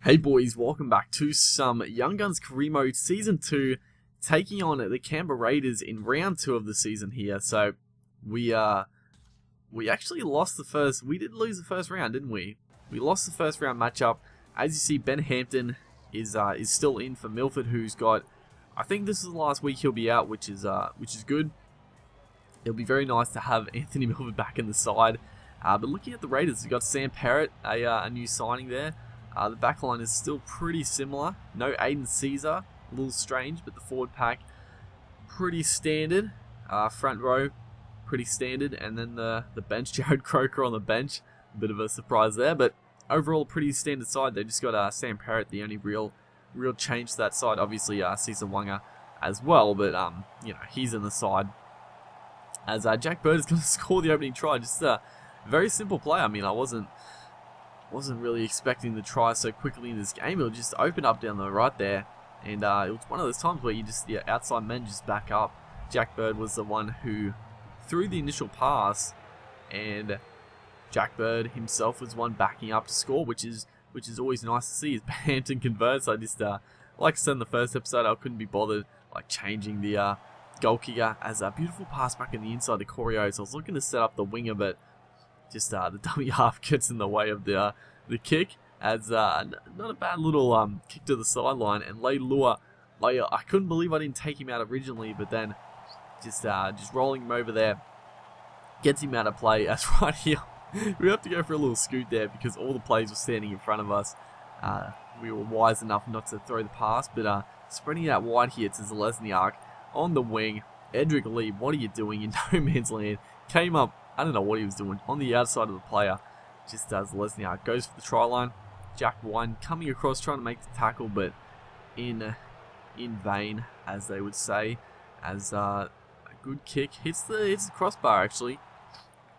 Hey boys, welcome back to some Young Guns Career Mode Season 2, taking on the Canberra Raiders in Round 2 of the season here. So, we actually lost we did lose the first round, didn't we? We lost the first round matchup. As you see, Ben Hampton is still in for Milford, who's got, I think this is the last week he'll be out, which is good. It'll be very nice to have Anthony Milford back in the side. But looking at the Raiders, we've got Sam Parrott, a new signing there. The backline is still pretty similar. No Aiden Caesar, a little strange, but the forward pack, pretty standard. Front row, pretty standard. And then the bench, Jared Croker on the bench. A bit of a surprise there, but overall a pretty standard side. They just got Sam Parrott, the only real change to that side. Obviously Caesar Wanga as well, but he's in the side. As Jack Bird is going to score the opening try. Just a very simple play. I mean, I wasn't really expecting the try so quickly in this game. It'll just open up down the right there, and it was one of those times where the outside men just back up. Jack Bird was the one who threw the initial pass, and Jack Bird himself was one backing up to score, which is always nice to see as Hampton converts. I just like I said in the first episode, I couldn't be bothered changing the goal kicker. As a beautiful pass back in the inside to Corey Oates. I was looking to set up the winger, but just the dummy half gets in the way of the kick. As not a bad little kick to the sideline, and Leilua, I couldn't believe I didn't take him out originally, but then just rolling him over there gets him out of play. As right here we have to go for a little scoot there because all the players were standing in front of us. We were wise enough not to throw the pass, but spreading it out wide here to Zalesniak on the wing. Edric Lee, what are you doing in no man's land? Came up, I don't know what he was doing, on the outside of the player. Just as Lesniak goes for the try line. Jack Wine coming across trying to make the tackle, but in vain, as they would say. As a good kick hits the crossbar actually.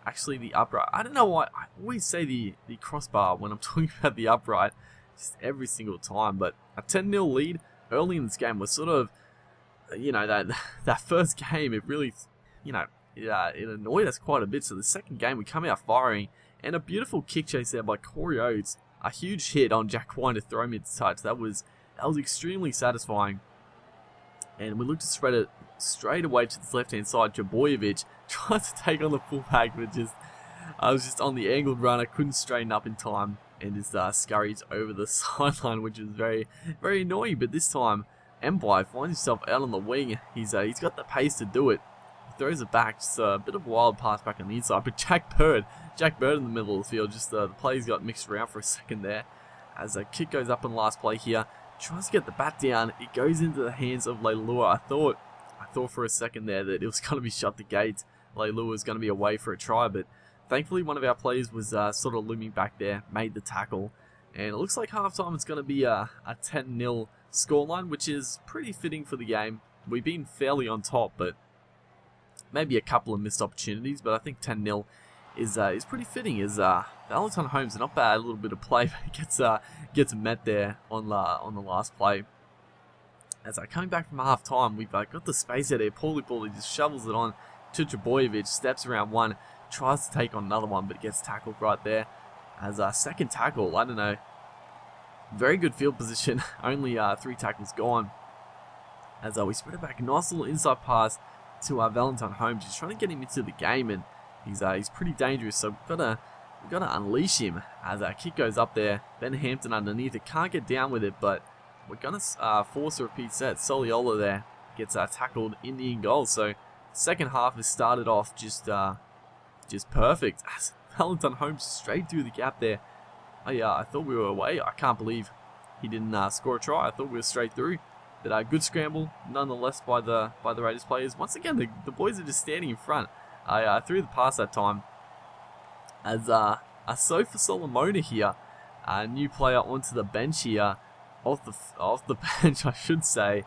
Actually the upright. I don't know why I always say the crossbar when I'm talking about the upright, just every single time. But a 10-0 lead early in this game was sort of, that first game, it really, it annoyed us quite a bit. So the second game, we come out firing, and a beautiful kick chase there by Corey Oates. A huge hit on Jack Wine to throw him into touch. That was extremely satisfying. And we look to spread it straight away to the left-hand side. Jabojevic tries to take on the fullback, but I was just on the angled run. I couldn't straighten up in time, and just scurries over the sideline, which was very, very annoying. But this time, Empire finds himself out on the wing. He's got the pace to do it. Throws it back, just a bit of a wild pass back on the inside, but Jack Bird in the middle of the field, just the plays got mixed around for a second there, as a kick goes up in the last play here, tries to get the bat down, it goes into the hands of Leilua. I thought for a second there that it was going to be shut the gate, Leilua was going to be away for a try, but thankfully one of our players was sort of looming back there, made the tackle, and it looks like halftime it's going to be a 10-0 scoreline, which is pretty fitting for the game. We've been fairly on top, but maybe a couple of missed opportunities, but I think 10-0 is pretty fitting. As Valentine Holmes, not bad, a little bit of play, but gets met there on the last play. As coming back from half time, we've got the space out there. Paulie just shovels it on to Jabojevic, steps around one, tries to take on another one, but gets tackled right there. As second tackle, I don't know, very good field position. Only 3 tackles gone. As we spread it back, a nice little inside pass to Valentine Holmes. He's trying to get him into the game, and he's pretty dangerous. So we've got to unleash him. As our kick goes up there, Ben Hampton underneath it, can't get down with it, but we're gonna force a repeat set. Soliola there gets tackled in the in goal. So second half has started off just perfect. As Valentine Holmes straight through the gap there. I thought we were away. I can't believe he didn't score a try. I thought we were straight through. But good scramble, nonetheless, by the Raiders players. Once again, the boys are just standing in front. I threw the pass that time. As Sofa Solomona here, a new player onto the bench here, off the bench, I should say.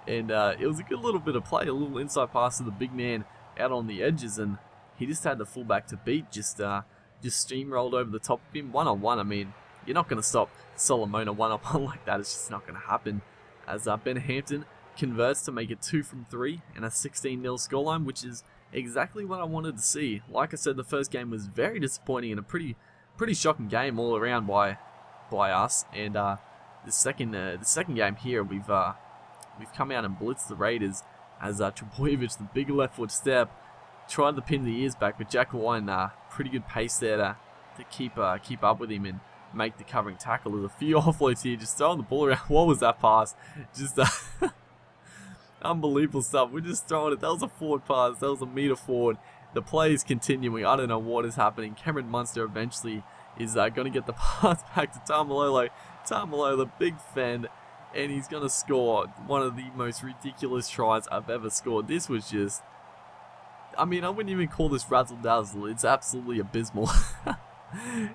And it was a good little bit of play, a little inside pass to the big man out on the edges, and he just had the fullback to beat. Just steamrolled over the top of him, one-on-one. I mean, you're not going to stop Solomona one-on-one like that. It's just not going to happen. As Ben Hampton converts to make it 2 from 3 and a 16-0 scoreline, which is exactly what I wanted to see. Like I said, the first game was very disappointing and a pretty shocking game all around by us. And the second game here, we've come out and blitzed the Raiders as Trebojevic, the big left foot step, tried to pin the ears back, but Jack Ryan, pretty good pace there to keep up with him and make the covering tackle. There's a few offloads here, just throwing the ball around. What was that pass? Just unbelievable stuff. We're just throwing it. That was a forward pass. That was a meter forward. The play is continuing. I don't know what is happening. Cameron Munster eventually is going to get the pass back to Tamalolo. Tamalolo, big fend, and he's going to score one of the most ridiculous tries I've ever scored. This was just, I mean, I wouldn't even call this razzle-dazzle. It's absolutely abysmal.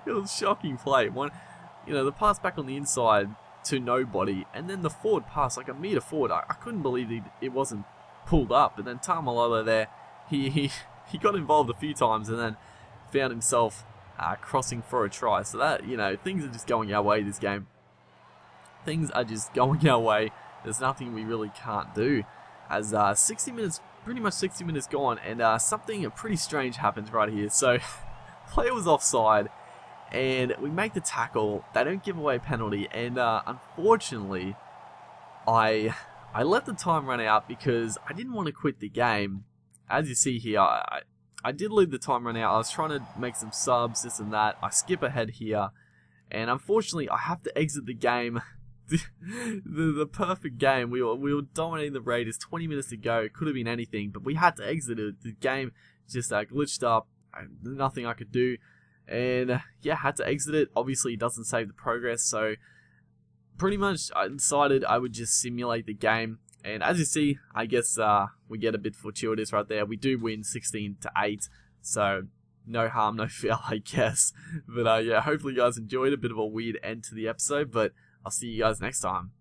It was a shocking play. The pass back on the inside to nobody, and then the forward pass, like a meter forward. I couldn't believe it wasn't pulled up. And then Tamalolo there, he got involved a few times and then found himself crossing for a try. So that, things are just going our way this game. Things are just going our way. There's nothing we really can't do. As 60 minutes, pretty much 60 minutes gone, and something pretty strange happens right here. So, player was offside, and we make the tackle. They don't give away a penalty, and unfortunately, I let the time run out because I didn't want to quit the game. As you see here, I did leave the time run out. I was trying to make some subs, this and that. I skip ahead here, and unfortunately, I have to exit the game. the perfect game. We were dominating the Raiders. 20 minutes to go. Could have been anything, but we had to exit it. The game just glitched up. Nothing I could do, and had to exit it. Obviously, it doesn't save the progress, so pretty much I decided I would just simulate the game. And as you see, I guess we get a bit fortuitous right there. We do win 16-8, so no harm, no foul, I guess. But hopefully you guys enjoyed. A bit of a weird end to the episode, but I'll see you guys next time.